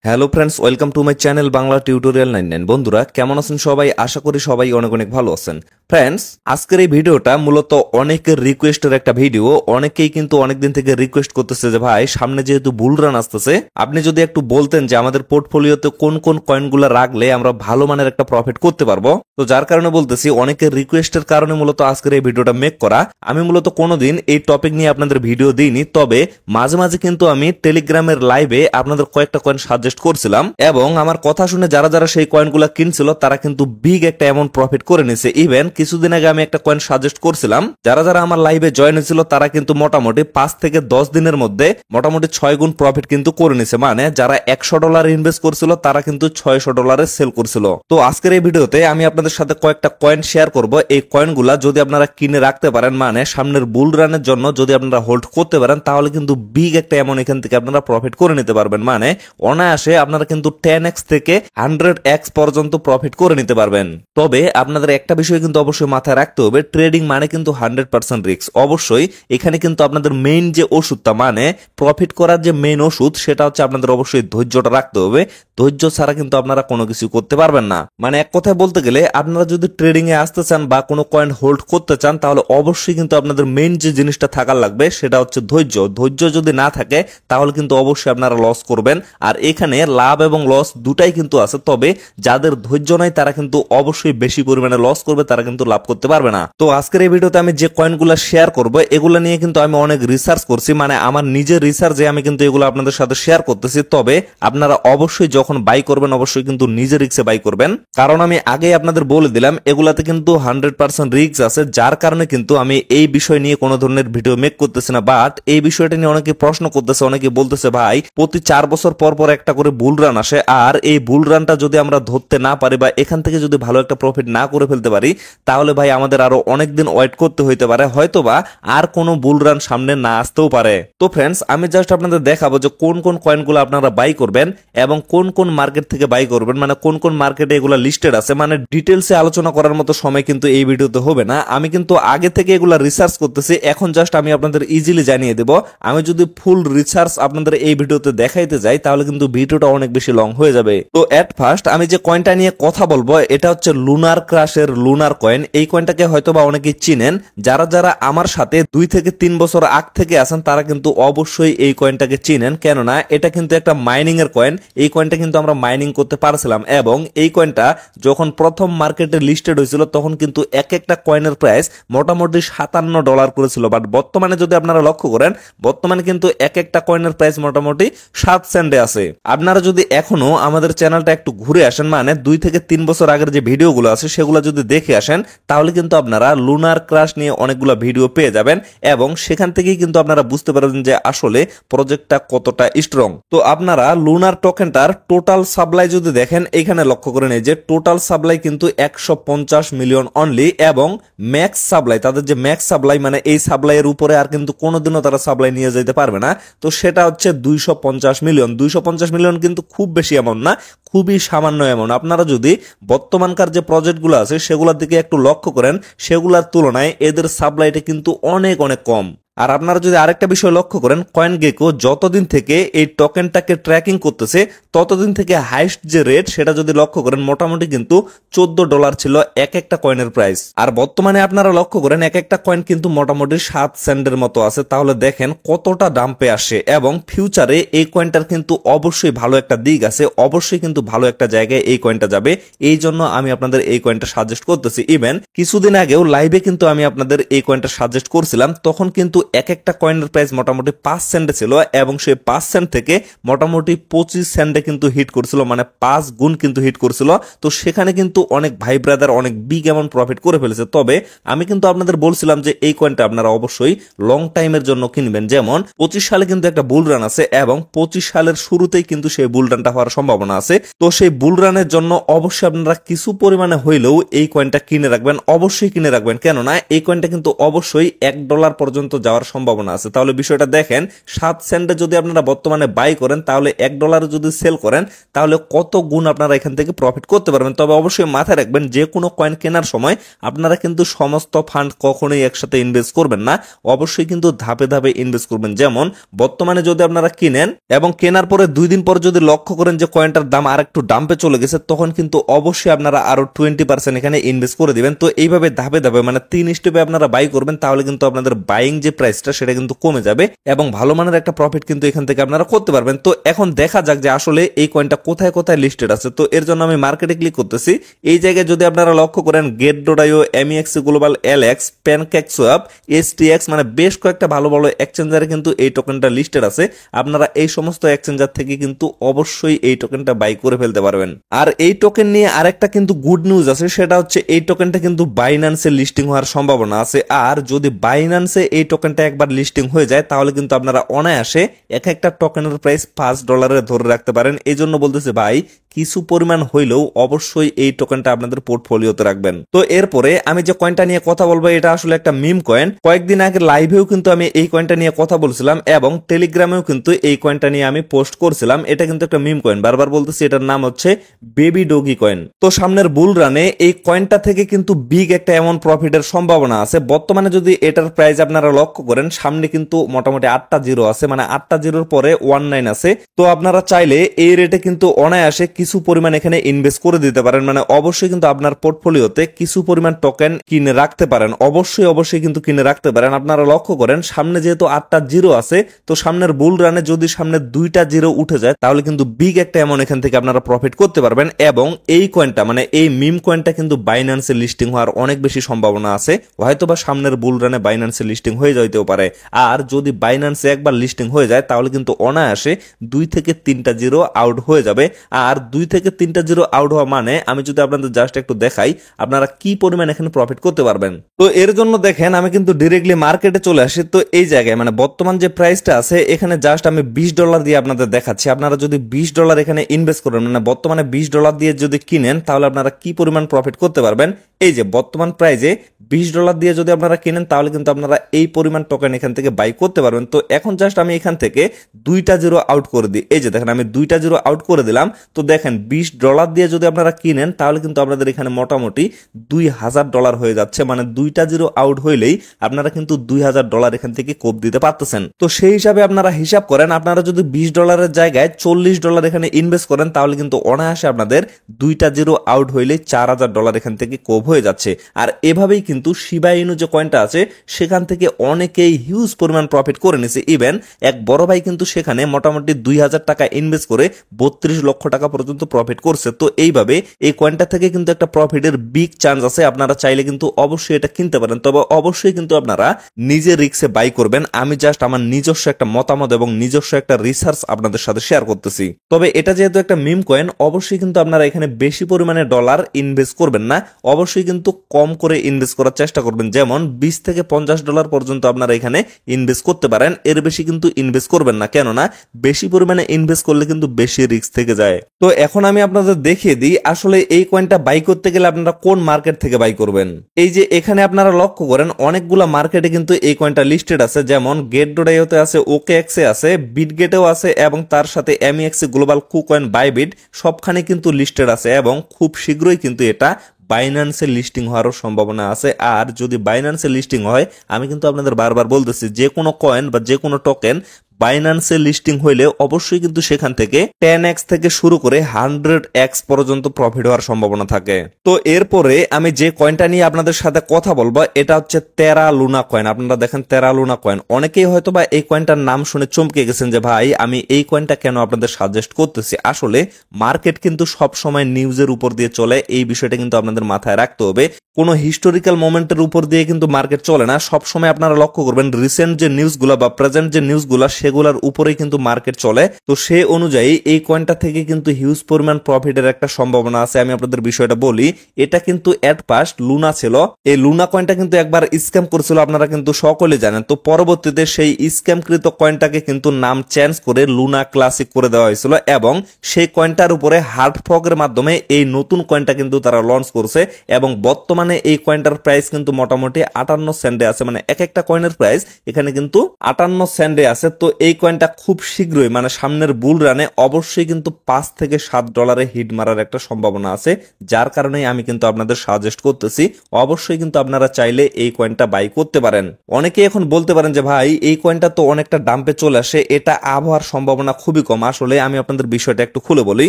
Hello friends, welcome to my channel Bangla tutorial 99। বন্ধুরা কেমন আছেন সবাই? আশা করি সবাই অনেক অনেক ভালো আছেন। ফ্রেন্ডস, আজকের এই ভিডিওটা মূলত অনেকের রিকোয়েস্টের একটা ভিডিও। অনেকেই কিন্তু অনেকদিন থেকে রিকোয়েস্ট করতেছে যে ভাই, সামনে যেহেতু বুল রান আসতেছে, আপনি যদি একটু বলতেন যে আমাদের পোর্টফোলিওতে কোন কোন কয়েনগুলো রাখলে আমরা ভালো মানের একটা প্রফিট করতে পারবো। তো যার কারণে বলতেছি, অনেকের রিকোয়েস্টের কারণে মূলত আজকের এই ভিডিওটা মেক করা। আমি মূলত কোনোদিন এই টপিক নিয়ে আপনাদের ভিডিও দিইনি, তবে মাঝে মাঝে কিন্তু আমি টেলিগ্রামের লাইভে আপনাদের কয়েকটা কয়েন সাজেস্ট করছিলাম, এবং আমার কথা শুনে যারা যারা সেই কয়েনগুলো কিনছিল তারা কিন্তু বিগ একটা অ্যামাউন্ট প্রফিট করে নিছে। ইভেন কিছুদিন আগে আমি একটা কয়েন সাজেস্ট করছিলাম, যারা যারা আমার লাইভে জয়েন হয়েছিল তারা কিন্তু মোটামুটি 5 থেকে 10 দিনের মধ্যে মোটামুটি 6 গুণ প্রফিট কিন্তু করে নিছে। মানে যারা $100 ইনভেস্ট করছিল তারা কিন্তু $600 সেল করছিল। তো আজকের এই ভিডিওতে আমি আপনাদের সাথে কয়েকটা কয়েন শেয়ার করব। এই কয়েনগুলা যদি আপনারা কিনে রাখতে পারেন, মানে সামনের বুল রানের জন্য যদি আপনারা হোল্ড করতে পারেন, তাহলে কিন্তু বিগ একটা অ্যামাউন্ট এখান থেকে আপনারা প্রফিট করে নিতে পারবেন। মানে অনায়াসে আপনারা কিন্তু 10x থেকে 100x পর্যন্ত প্রফিট করে নিতে পারবেন। তবে আপনাদের একটা বিষয় কিন্তু অবশ্যই মাথায় রাখতে হবে, ট্রেডিং মানে কিন্তু 100% রিস্ক। অবশ্যই এখানে কিন্তু আপনাদের মেইন যে ওষুধটা, মানে প্রফিট করার যে মেইন ওষুধ, সেটা হচ্ছে আপনাদের অবশ্যই ধৈর্যটা রাখতে হবে। ধৈর্য ছাড়া কিন্তু আপনারা কোনো কিছু করতে পারবেন না। মানে এক কথায় বলতে গেলে, আপনারা যদি ট্রেডিং এ আসতে চান বা কোনো কয়েন হোল্ড করতে চান, তাহলে অবশ্যই কিন্তু আপনাদের মেইন যে জিনিসটা থাকার লাগবে সেটা হচ্ছে ধৈর্য। ধৈর্য যদি না থাকে তাহলে কিন্তু অবশ্যই আপনারা লস করবেন। আর এখানে লাভ এবং লস দুটাই কিন্তু আছে, তবে যাদের ধৈর্য নাই তারা কিন্তু অবশ্যই বেশি পরিমাণে লস করবে, তারা কিন্তু লাভ করতে পারবে না। তো আজকের এই ভিডিওতে আমি যে কয়েনগুলো শেয়ার করব, এগুলো নিয়ে কিন্তু আমি অনেক রিসার্চ করছি। মানে আমার নিজের রিসার্চে আমি কিন্তু এগুলো আপনাদের সাথে শেয়ার করতেছি। তবে আপনারা অবশ্যই যখন বাই করবেন, অবশ্যই কিন্তু নিজের রিস্কে বাই করবেন, কারণ আমি আগেই আপনাদের বলে দিলাম এগুলাতে কিন্তু 100% রিস্ক আছে। যার কারণে কিন্তু আমি এই বিষয় নিয়ে কোনো ধরনের ভিডিও মেক করতেছি না। বাট এই বিষয়টা নিয়ে অনেকে প্রশ্ন করতেছে, অনেকে বলতেছে ভাই, প্রতি 4 বছর পর পর একটা করে বুল রান আসে, আর এই বুল রানটা যদি আমরা ধরতে না পারি বা এখান থেকে যদি ভালো একটা প্রফিট না করে ফেলতে পারি, তাহলে ভাই আমাদের আরো অনেকদিন ওয়েট করতে হইতে পারে, হয়তোবা আর কোনো বুল রান সামনে না আসতেও পারে। তো ফ্রেন্ডস, আমি জাস্ট আপনাদের দেখাবো যে কোন কোন কয়েনগুলো আপনারা বাই করবেন এবং কোন কোন মার্কেট থেকে বাই করবেন, মানে কোন কোন মার্কেটে এগুলো লিস্টেড আছে। মানে ডিটেলসে আলোচনা করার মতো সময় কিন্তু এই ভিডিওতে হবে না। আমি কিন্তু আগে থেকে এগুলো রিসার্চ করতেছি, এখন জাস্ট আমি আপনাদের ইজিলি জানিয়ে দেব। আমি যদি ফুল রিসার্চ আপনাদের এই ভিডিওতে দেখাইতে যাই, তাহলে কিন্তু ভিডিওটা অনেক বেশি লং হয়ে যাবে। তো এট ফার্স্ট আমি যে কয়েনটা নিয়ে কথা বলবো, এটা হচ্ছে লুনার ক্রাশের লুনার কয়েন। এই কয়েনটাকে হয়তোবা অনেকেই চিনেন। যারা যারা আমার সাথে 2 থেকে 3 বছর আগ থেকে আছেন তারা কিন্তু অবশ্যই এই কয়েনটাকে চিনেন, কেননা এটা কিন্তু একটা মাইনিং এর কয়েন। এই কয়েনটা কিন্তু আমরা মাইনিং করতে পারছিলাম, এবং এই কয়েনটা যখন প্রথম মার্কেটে লিস্টেড হয়েছিল তখন কিন্তু এক একটা কয়েনের প্রাইস মোটামুটি $57 করেছিল। বাট বর্তমানে যদি আপনারা লক্ষ্য করেন, বর্তমানে কিন্তু এক একটা কয়েনের প্রাইস মোটামুটি 7 সেন্টে আছে। আপনারা যদি এখনো আমাদের চ্যানেলটা একটু ঘুরে আসেন, মানে 2 থেকে 3 বছর আগের যে ভিডিওগুলো আছে সেগুলো যদি দেখে আসেন, তাহলে কিন্তু আপনারা লুনার ক্রাশ নিয়ে অনেকগুলো ভিডিও পেয়ে যাবেন, এবং সেখান থেকেই কিন্তু আপনারা বুঝতে পারবেন যে আসলে প্রজেক্টটা কতটা স্ট্রং। তো আপনারা লুনার টোকেনটার টোটাল সাপ্লাই যদি দেখেন, এখানে লক্ষ্য করেন এই যে টোটাল সাপ্লাই কিন্তু 150 মিলিয়ন অনলি, এবং ম্যাক্স সাপ্লাই, তাদের যে ম্যাক্স সাপ্লাই, মানে এই সাপ্লাইয়ের উপরে আর কিন্তু কোনোদিনও তারা সাপ্লাই নিয়ে যেতে পারবে না। তো সেটা হচ্ছে 250 মিলিয়ন। 250 মিলিয়ন কিন্তু খুব বেশি অ্যামাউন্ট না, খুবই সামান্য অ্যামাউন্ট। আপনারা যদি বর্তমানকার যে প্রজেক্টগুলো আছে সেগুলোর দিকে একটু লক্ষ্য করেন, সেগুলোর তুলনায় এদের সাপ্লাইটা কিন্তু অনেক অনেক কম। আর আপনারা যদি আরেকটা বিষয় লক্ষ্য করেন, কয়েনগেকো যতদিন থেকে এই টোকেনটাকে ট্র্যাকিং করতেছে ততদিন থেকে হাইস্ট যে রেট সেটা যদি লক্ষ্য করেন, মোটামুটি কিন্তু $14 ছিল এক একটা কয়েনের প্রাইস। আর বর্তমানে আপনারা লক্ষ্য করেন এক একটা কয়েন কিন্তু মোটামুটি 7 সেন্টের মতো আছে। তাহলে দেখেন কতটা ডাম্পে আসে, এবং ফিউচারে এই কয়েনটার কিন্তু অবশ্যই ভালো একটা দিক আছে, অবশ্যই কিন্তু ভালো একটা জায়গায় এই কয়েনটা যাবে। এই জন্য আমি আপনাদের এই কয়েনটা সাজেস্ট করতেছি। ইভেন কিছুদিন আগেও লাইভে কিন্তু আমি আপনাদের এই কয়েনটা সাজেস্ট করছিলাম, তখন কিন্তু এক একটা কয়েনের প্রাইস মোটামুটি 5 সেন্টে ছিল, এবং সেই 5 সেন্ট থেকে মোটামুটি 25 সেন্টে কিন্তু হিট করছিল, মানে 5 গুণ কিন্তু হিট করছিল। তো সেখানে কিন্তু অনেক ভাই ব্রাদার অনেক বিগ অ্যামাউন্ট প্রফিট করে ফেলেছে। তবে আমি কিন্তু আপনাদের বলছিলাম যে এই কয়েনটা আপনারা অবশ্যই লং টাইমের জন্য কিনবেন। যেমন 25 সালে কিন্তু একটা বুল রান আছে, এবং 25 সালের শুরুতেই কিন্তু সেই বুল রানটা হওয়ার সম্ভাবনা আছে। তো সেই বুল রানের জন্য অবশ্যই আপনারা কিছু পরিমাণে হইলেও এই কয়েনটা কিনে রাখবেন, অবশ্যই কিনে রাখবেন, কেননা এই কয়েনটা কিন্তু অবশ্যই $1 পর্যন্ত যাওয়ার যাওয়ার সম্ভাবনা আছে। তাহলে বিষয়টা দেখেন, 7 সেন্টে যদি আপনারা বর্তমানে বাই করেন তাহলে $1 যদি সেল করেন তাহলে কত গুণ আপনারা এখান থেকে প্রফিট করতে পারবেন। তবে অবশ্যই মাথায় রাখবেন, যে কোনো কয়েন কেনার সময় আপনারা কিন্তু সমস্ত ফান্ড কখনোই একসাথে ইনভেস্ট করবেন না, অবশ্যই কিন্তু ধাপে ধাপে ইনভেস্ট করবেন। যেমন বর্তমানে যদি আপনারা কিনেন এবং কেনার পরে 2 দিন পর যদি লক্ষ্য করেন যে কয়েনটার দাম আর একটু ডাম্পে চলে গেছে, তখন কিন্তু অবশ্যই আপনারা আরো 20% এখানে ইনভেস্ট করে দিবেন। তো এইভাবে ধাপে ধাপে মানে 3 স্টেপে আপনারা বাই করবেন, তাহলে কিন্তু আপনাদের বাইং যে প্রাইসটা সেটা কিন্তু কমে যাবে এবং ভালো মানের একটা প্রফিট কিন্তু এখান থেকে আপনারা করতে পারবেন। তো এখন দেখা যাক যে আসলে এই কয়েনটা কোথায় কোথায় লিস্টেড আছে। তো এর জন্য আমি মার্কেটে ক্লিক করতেছি। এই জায়গায় যদি আপনারা লক্ষ্য করেন get.io, MEX global, LX, PancakeSwap, STX মানে বেশ কয়েকটা ভালো ভালো এক্সচেঞ্জারে কিন্তু এই টোকেনটা লিস্টেড আছে। আপনারা এই সমস্ত এক্সচেঞ্জার থেকে কিন্তু অবশ্যই এই টোকেনটা বাই করে ফেলতে পারবেন। আর এই টোকেন নিয়ে আরেকটা কিন্তু গুড নিউজ আছে, সেটা হচ্ছে এই টোকেনটা কিন্তু বাইন্যান্সে লিস্টিং হওয়ার সম্ভাবনা আছে। আর যদি বাইন্যান্সে এই টোকেনটা একবার লিস্টিং হয়ে যায় তাহলে কিন্তু আপনারা অনায়াসে এক একটা টোকেনের প্রাইস $5 ধরে রাখতে পারেন। এই জন্য বলতেছে ভাই, কিছু পরিমাণ হইলেও অবশ্যই এই টোকেনটা আপনাদের পোর্টফোলিওতে রাখবেন। তো এরপরে আমি যে কয়েনটা নিয়ে কথা বলবো এটা আসলে একটা মিম কয়েন। কয়েকদিন আগে লাইভেও কিন্তু আমি এই কয়েনটা নিয়ে কথা বলছিলাম এবং টেলিগ্রামেও কিন্তু এই কয়েনটা নিয়ে আমি পোস্ট করছিলাম। এটা কিন্তু একটা মিম কয়েন, বারবার বলতেছি, এটার নাম হচ্ছে বেবি ডগি কয়েন। তো সামনের বুল রানে এই কয়েনটা থেকে কিন্তু বিগ একটা এমন প্রফিটের সম্ভাবনা আছে। বর্তমানে যদি এটার প্রাইস আপনারা লক্ষ্য করেন, সামনে কিন্তু মোটামুটি 8টা জিরো আছে, মানে 8টা জিরোর পরে 19 আছে। তো আপনারা চাইলে এই রেটে কিন্তু অনায়াসে কিছু পরিমাণ এখানে ইনভেস্ট করে দিতে পারেন। মানে অবশ্যই কিন্তু আপনার পোর্টফোলিওতে কিছু পরিমাণ টোকেন কিনে রাখতে পারেন, অবশ্যই কিন্তু কিনে রাখতে পারেন। আপনারা লক্ষ্য করেন সামনে যেহেতু 8টা জিরো আছে, তো সামনের বুল রানে যদি সামনে 2টা জিরো উঠে যায় তাহলে কিন্তু বিগ একটা এমন এখান থেকে আপনারা প্রফিট করতে পারবেন। এবং এই কয়েনটা মানে এই মিম কয়েনটা কিন্তু বাইন্যান্সে লিস্টিং হওয়ার অনেক বেশি সম্ভাবনা আছে। হয়তোবা সামনের বুল রানে বাইন্যান্সে লিস্টিং হয়ে যাইতেও পারে। আর যদি বাইন্যান্সে একবার লিস্টিং হয়ে যায় তাহলে কিন্তু অনায়াসে 2 থেকে 3টা জিরো আউট হয়ে যাবে। আর 2 থেকে 3টা জিরো আউট হওয়া মানে আমি যদি আপনাদের জাস্ট একটু দেখাই আপনারা কি পরিমাণ এখানে প্রফিট করতে পারবেন। তো এর জন্য দেখেন আমি কিন্তু ডিরেক্টলি মার্কেটে চলে আসি। তো এই জায়গায় মানে বর্তমান যে প্রাইসটা আছে এখানে জাস্ট আমি $20 দিয়ে আপনাদের দেখাচ্ছি। আপনারা যদি $20 এখানে ইনভেস্ট করেন, মানে বর্তমানে $20 দিয়ে যদি কিনেন তাহলে আপনারা কি পরিমাণ প্রফিট করতে পারবেন। এই যে বর্তমান প্রাইজে $20 দিয়ে যদি আপনারা কিনেন তাহলে কিন্তু আপনারা এই পরিমাণ টোকেন এখান থেকে বাই করতে পারবেন। তো এখন জাস্ট আমি এখান থেকে 2টা জিরো আউট করে দিই। এই যে দেখেন আমি 2টা জিরো আউট করে দিলাম। তো দেখেন $20 দিয়ে যদি আপনারা কিনেন তাহলে কিন্তু আপনাদের এখানে মোটামুটি $2000 হয়ে যাচ্ছে। মানে 2টা জিরো আউট হইলেই আপনারা কিন্তু $2000 এখান থেকে কোপ দিতে পারতেছেন। তো সেই হিসাবে আপনারা হিসাব করেন, আপনারা যদি $20 জায়গায় $40 এখানে ইনভেস্ট করেন তাহলে কিন্তু অনায়াসে আপনাদের 2টা জিরো আউট হইলে $4000 এখান থেকে কোপ হয়ে যাচ্ছে। আর এভাবেই কিন্তু শিবা ইনু যে কয়েনটা আছে সেখান থেকে অনেকেই হিউজ পরিমাণ প্রফিট করে নিছে। ইভেন এক বড় ভাই কিন্তু সেখানে মোটামুটি $2000 ইনভেস্ট করে 32 লক্ষ টাকা পর্যন্ত প্রফিট করছে। তো এইভাবে এই কয়েনটা থেকে কিন্তু একটা প্রফিটের বিগ চান্স আছে। আপনারা চাইলে কিন্তু অবশ্যই এটা কিনতে পারেন, তবে অবশ্যই কিন্তু আপনারা নিজে রিস্কে বাই করবেন। আমি জাস্ট আমার নিজস্ব একটা মতামত এবং নিজস্ব একটা রিসার্চ আপনাদের সাথে শেয়ার করতেছি। তবে এটা যেহেতু একটা মিম কয়েন, অবশ্যই কিন্তু আপনারা এখানে বেশি পরিমাণে ডলার ইনভেস্ট করবেন না, অবশ্যই কিন্তু কম করে ইনভেস্ট করার চেষ্টা করবেন। যেমন $20 থেকে $50 পর্যন্ত আপনারা এখানে ইনভেস্ট করতে পারেন, এর বেশি কিন্তু ইনভেস্ট করবেন না, কেননা বেশি পরিমাণে ইনভেস্ট করলে কিন্তু বেশি রিস্ক থেকে যায়। তো এখন আমি আপনাদের দেখিয়ে দিই আসলে এই কয়েনটা বাই করতে গেলে আপনারা কোন মার্কেট থেকে বাই করবেন। এই যে এখানে আপনারা লক্ষ্য করেন অনেকগুলা মার্কেটে কিন্তু এই কয়েনটা লিস্টেড আছে, যেমন get.io তে আছে, OKX এ আছে, বিটগেটেও আছে এবং তার সাথে MEX গ্লোবাল, কুকয়েন, বাইবিট সবখানে কিন্তু লিস্টেড আছে এবং খুব শীঘ্রই কিন্তু এটা বাইন্যান্সে লিস্টিং হওয়ারও সম্ভাবনা আছে। আর যদি বাইন্যান্সে লিস্টিং হয়, আমি কিন্তু আপনাদের বারবার বলতেছি যে কোনো কয়েন বা যে কোনো টোকেন বাইন্যান্সে লিস্টিং হইলে অবশ্যই কিন্তু সেখান থেকে 10x থেকে শুরু করে 100x পর্যন্ত প্রফিট হওয়ার সম্ভাবনা থাকে। তো এরপরে আমি যে কয়েনটা নিয়ে আপনাদের সাথে কথা বলবো এটা হচ্ছে তেরা লুনা কয়েন। আপনারা দেখেন তেরা লুনা কয়েন, অনেকেই হয়তো বা এই কয়েনটার নাম শুনে চমকে গেছেন যে ভাই আমি এই কয়েনটা কেন আপনাদের সাজেস্ট করতেছি। আসলে মার্কেট কিন্তু সব সময় নিউজের উপর দিয়ে চলে, এই বিষয়টা কিন্তু আপনাদের মাথায় রাখতে হবে। কোনো হিস্টোরিক্যাল মোমেন্টের উপর দিয়ে কিন্তু মার্কেট চলে না। সব সময় আপনারা লক্ষ্য করবেন রিসেন্ট যে নিউজগুলো বা প্রেজেন্ট যে নিউজগুলো সেগুলোর উপরেই কিন্তু মার্কেট চলে। তো সেই অনুযায়ী এই কয়েনটা থেকে কিন্তু হিউজ পরিমাণ প্রফিটের একটা সম্ভাবনা আছে। আমি আপনাদের বিষয়টা বলি, এটা কিন্তু এট ফার্স্ট লুনা ছিল। এই লুনা কয়েনটা কিন্তু একবার স্ক্যাম করেছিল, আপনারা কিন্তু সকলে জানেন। তো পরবর্তীতে সেই স্ক্যামকৃত কয়েনটাকে কিন্তু নাম চেঞ্জ করে লুনা ক্লাসিক করে দেওয়া হয়েছিল এবং সেই কয়েনটার উপরে হার্ড ফর্কের মাধ্যমে এই নতুন কয়েনটা কিন্তু তারা লঞ্চ করছে এবং বর্তমানে এই কয়েনটার প্রাইস কিন্তু মোটামুটি 58 সেন্টে আছে। মানে এক একটা কয়েনের প্রাইস এখানে কিন্তু 58 সেন্টে আছে। তো এই কয়েনটা খুব শীঘ্রই মানে সামনের বুল রানে অবশ্যই কিন্তু $5 থেকে $7 হিট মারার একটা সম্ভাবনা আছে, যার কারণে আমি কিন্তু আপনাদের সাজেস্ট করতেছি অবশ্যই কিন্তু আপনারা চাইলে এই কয়েনটা বাই করতে পারেন। অনেকে এখন বলতে পারেন যে ভাই এই কয়েনটা তো অনেকটা ডাম্পে চলে আসে, এটা আবহাওয়ার সম্ভাবনা খুবই কম। আসলে আমি আপনাদের বিষয়টা একটু খুলে বলি,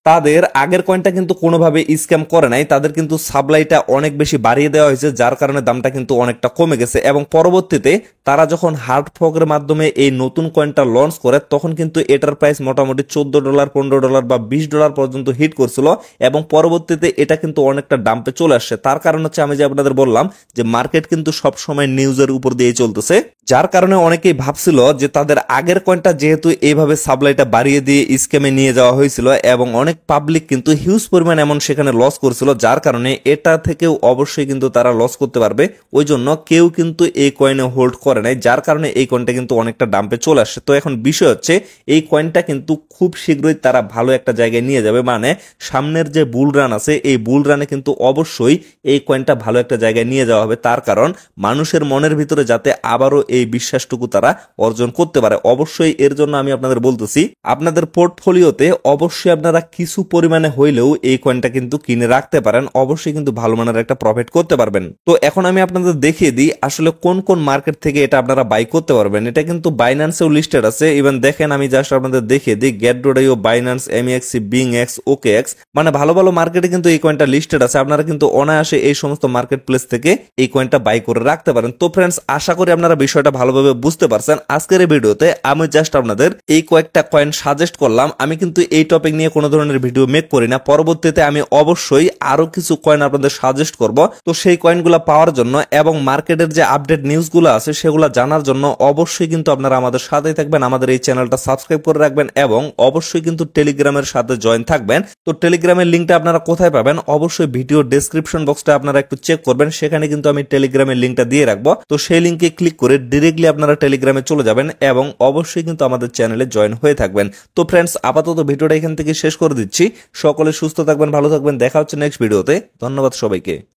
তাদের আগের কয়েনটা কিন্তু কোনোভাবে স্ক্যাম করে নাই, তাদের কিন্তু সাপ্লাইটা অনেক বেশি বাড়িয়ে দেওয়া হয়েছে, যার কারণে দামটা কিন্তু অনেকটা কমে গেছে এবং পরবর্তীতে তারা যখন হার্ড ফর্কের মাধ্যমে এই নতুন কয়েনটা লঞ্চ করে তখন কিন্তু এটার প্রাইস মোটামুটি $14, $15 বা $20 পর্যন্ত হিট করছিল এবং পরবর্তীতে এটা কিন্তু অনেকটা ডাম্পে চলে আসছে। তার কারণ হচ্ছে আমি যে আপনাদের বললাম যে মার্কেট কিন্তু সবসময় নিউজের উপর দিয়ে চলতেছে, যার কারণে অনেকেই ভাবছিল যে তাদের আগের কয়েনটা যেহেতু এইভাবে সাপ্লাইটা বাড়িয়ে দিয়ে স্ক্যামে নিয়ে যাওয়া হয়েছিল এবং অনেক পাবলিক কিন্তু হিউজ পরিমাণ এমন সেখানে লস করছিল, যার কারণে এটা থেকেও অবশ্যই কিন্তু তারা লস করতে পারবে। ওই জন্য কেউ কিন্তু এই কয়েনে হোল্ড করে নাই, যার কারণে এই কয়েনটা কিন্তু অনেকটা ডাম্পে চলে আসছে। তো এখন বিষয় হচ্ছে এই কয়েনটা কিন্তু খুব শীঘ্রই তারা ভালো একটা জায়গায় নিয়ে যাবে, মানে সামনের যে বুল রান আছে এই বুল রানে কিন্তু অবশ্যই এই কয়েনটা ভালো একটা জায়গায় নিয়ে যাওয়া হবে। তার কারণ মানুষের মনের ভিতরে যাতে আবারও এই বিশ্বাসটুকু তারা অর্জন করতে পারে। অবশ্যই এর জন্য আমি আপনাদের বলতেছি আপনাদের পোর্টফোলিওতে অবশ্যই আপনারা কিছু পরিমাণে হইলেও এই কয়েনটা কিন্তু কিনে রাখতে পারেন, অবশ্যই কিন্তু ভালো মানের একটা প্রফিট করতে পারবেন। তো এখন আমি আপনাদের দেখিয়ে দিই আসলে কোন কোন মার্কেট থেকে এটা আপনারা বাই করতে পারবেন। এটা কিন্তু বাইন্যান্সেও লিস্টেড আছে। ইভেন দেখেন আমি জাস্ট আপনাদের দেখিয়ে দিই, গেট.io, বাইন্যান্স, এমএক্সি, বিংএক্স, ওকেএক্স, মানে ভালো ভালো মার্কেটে কিন্তু এই কয়েনটা লিস্টেড আছে। আপনারা কিন্তু অনায়াসে এই সমস্ত মার্কেট প্লেস থেকে এই কয়েনটা বাই করে রাখতে পারেন। তো ফ্রেন্ডস, আশা করি আপনারা বিষয়টা ভালোভাবে বুঝতে পারছেন। আজকের এই ভিডিওতে আমি জাস্ট আপনাদের এই কয়েকটা কয়েন সাজেস্ট করলাম। আমি কিন্তু এই টপিক নিয়ে কোনো ধরনের ভিডিও মেক করি না। পরবর্তীতে আমি অবশ্যই আরো কিছু কয়েন আপনাদের সাজেস্ট করব। তো সেই কয়েনগুলো পাওয়ার জন্য এবং মার্কেটের যে আপডেট নিউজগুলো আছে সেগুলো জানার জন্য অবশ্যই কিন্তু আপনারা আমাদের সাথেই থাকবেন, আমাদের এই চ্যানেলটা সাবস্ক্রাইব করে রাখবেন এবং অবশ্যই কিন্তু টেলিগ্রামের সাথে জয়েন থাকবেন। তো টেলিগ্রামের লিঙ্কটা আপনারা কোথায় পাবেন অবশ্যই ভিডিও ডেসক্রিপশন বক্সটা আপনারা একটু চেক করবেন, সেখানে কিন্তু আমি টেলিগ্রামের লিঙ্কটা দিয়ে রাখবো। তো সেই লিঙ্কে ক্লিক করে ডিরেক্টলি আপনারা টেলিগ্রামে চলে যাবেন এবং অবশ্যই কিন্তু আমাদের চ্যানেলে জয়েন হয়ে থাকবেন। তো ফ্রেন্ডস, আপাতত ভিডিওটা এখান থেকে শেষ করে দিচ্ছি। সকলে সুস্থ থাকবেন, ভালো থাকবেন, দেখা হচ্ছে নেক্সট ভিডিওতে। ধন্যবাদ সবাইকে।